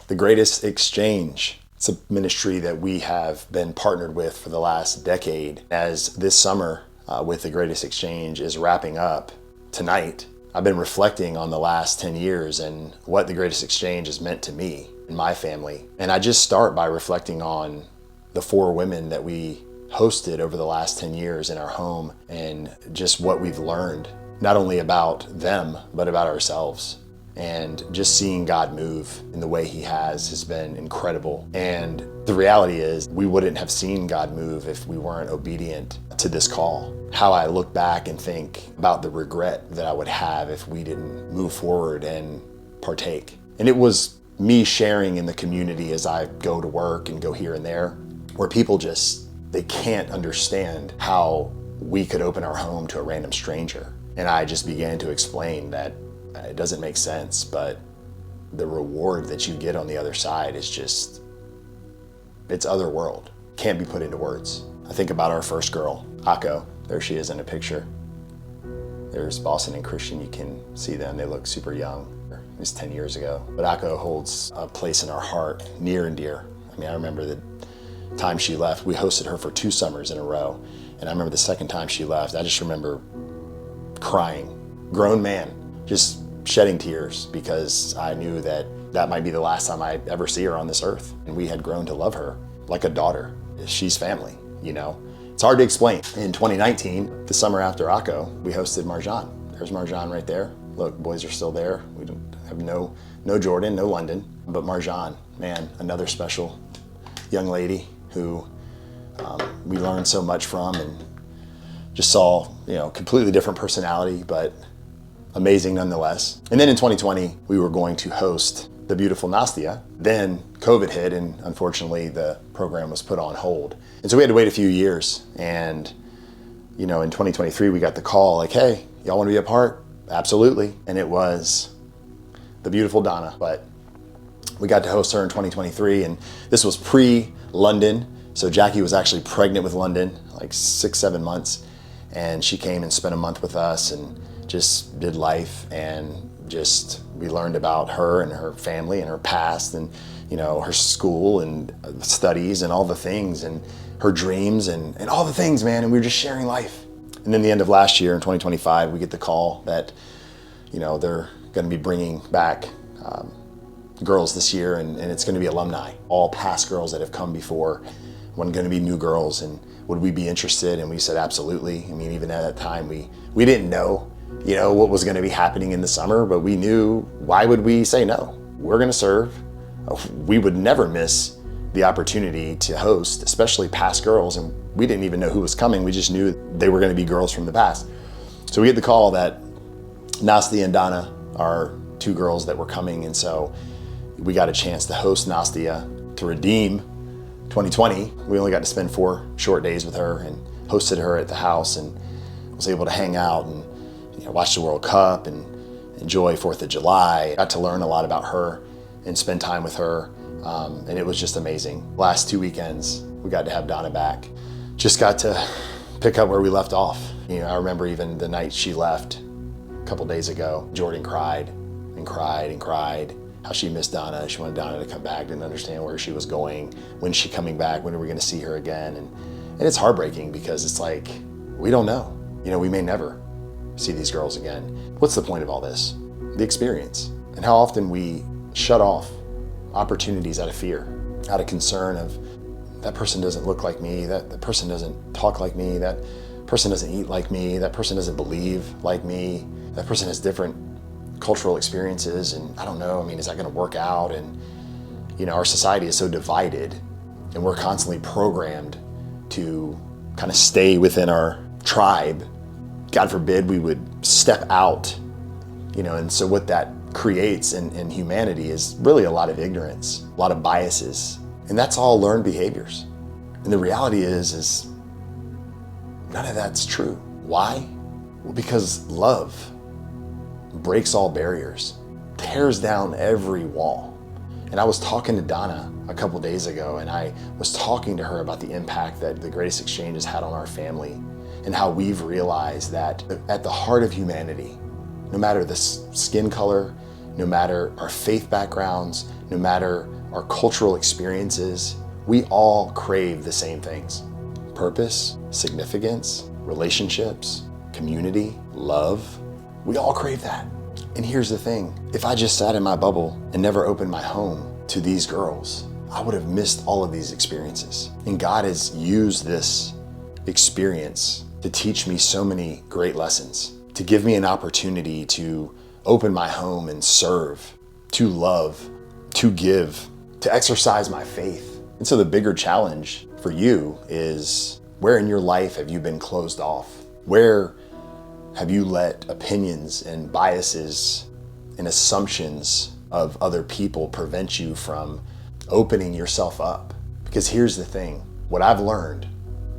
The Greatest Exchange. It's a ministry that we have been partnered with for the last decade. As this summer with The Greatest Exchange is wrapping up tonight, I've been reflecting on the last 10 years and what The Greatest Exchange has meant to me and my family. And I just start by reflecting on the 4 women that we hosted over the last 10 years in our home and just what we've learned, not only about them, but about ourselves. And just seeing God move in the way he has been incredible. And the reality is we wouldn't have seen God move if we weren't obedient to this call. How I look back and think about the regret that I would have if we didn't move forward and partake. And it was me sharing in the community as I go to work and go here and there, where people they can't understand how we could open our home to a random stranger. And I just began to explain that it doesn't make sense, but the reward that you get on the other side is just, it's otherworld. Can't be put into words. I think about our first girl, Akko. There she is in a picture. There's Boston and Christian, you can see them. They look super young. It was 10 years ago. But Akko holds a place in our heart, near and dear. I mean, I remember the time she left. We hosted her for 2 summers in a row. And I remember the second time she left, I just remember crying. Grown man, just shedding tears, because I knew that that might be the last time I'd ever see her on this earth. And we had grown to love her like a daughter. She's family, you know? It's hard to explain. In 2019, the summer after Akko, we hosted Marjan. There's Marjan right there. Look, boys are still there. We don't have no Jordan, no London, but Marjan, man, another special young lady who we learned so much from and just saw, completely different personality, but amazing nonetheless. And then in 2020, we were going to host the beautiful Nastia. Then COVID hit, and unfortunately the program was put on hold. And so we had to wait a few years. And, in 2023, we got the call like, hey, y'all want to be a part? Absolutely. And it was the beautiful Donna. But we got to host her in 2023, and this was pre-London. So Jackie was actually pregnant with London, like 6-7 months. And she came and spent a month with us and just did life, and we learned about her and her family and her past and, her school and studies and all the things and her dreams and all the things, man. And we were just sharing life. And then the end of last year in 2025, we get the call that, they're going to be bringing back girls this year, and it's going to be alumni, all past girls that have come before, when going to be new girls, and would we be interested? And we said, absolutely. I mean, even at that time, we didn't know, what was going to be happening in the summer, but we knew, why would we say no? We're going to serve. We would never miss the opportunity to host, especially past girls. And we didn't even know who was coming. We just knew they were going to be girls from the past. So we get the call that Nastia and Donna are 2 girls that were coming. And so we got a chance to host Nastia to redeem 2020. We only got to spend 4 short days with her and hosted her at the house, and was able to hang out and watch the World Cup and enjoy 4th of July. Got to learn a lot about her and spend time with her. And it was just amazing. Last 2 weekends, we got to have Donna back. Just got to pick up where we left off. I remember even the night she left a couple days ago, Jordan cried and cried and cried, how she missed Donna. She wanted Donna to come back, didn't understand where she was going. When's she coming back? When are we going to see her again? And it's heartbreaking, because it's like, we don't know. We may never see these girls again. What's the point of all this? The experience. And how often we shut off opportunities out of fear, out of concern of, that person doesn't look like me, that person doesn't talk like me, that person doesn't eat like me, that person doesn't believe like me, that person has different cultural experiences, and I don't know, is that going to work out? And our society is so divided, and we're constantly programmed to kind of stay within our tribe. God forbid we would step out, and so what that creates in humanity is really a lot of ignorance, a lot of biases, and that's all learned behaviors. And the reality is none of that's true. Why? Well, because love breaks all barriers, tears down every wall. And I was talking to Donna a couple days ago, and I was talking to her about the impact that the Greatest Exchange has had on our family, and how we've realized that at the heart of humanity, no matter the skin color, no matter our faith backgrounds, no matter our cultural experiences, we all crave the same things: purpose, significance, relationships, community, love. We all crave that. And here's the thing, if I just sat in my bubble and never opened my home to these girls, I would have missed all of these experiences. And God has used this experience to teach me so many great lessons, to give me an opportunity to open my home and serve, to love, to give, to exercise my faith. And so the bigger challenge for you is, where in your life have you been closed off? Where have you let opinions and biases and assumptions of other people prevent you from opening yourself up? Because here's the thing, what I've learned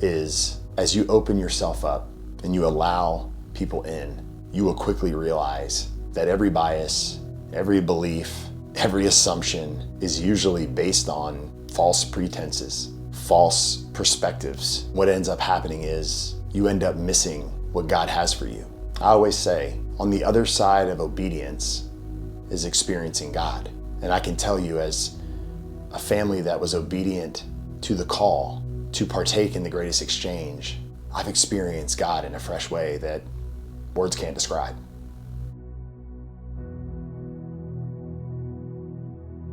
is, as you open yourself up and you allow people in, you will quickly realize that every bias, every belief, every assumption is usually based on false pretenses, false perspectives. What ends up happening is you end up missing what God has for you. I always say, on the other side of obedience is experiencing God. And I can tell you, as a family that was obedient to the call to partake in the greatest exchange, I've experienced God in a fresh way that words can't describe.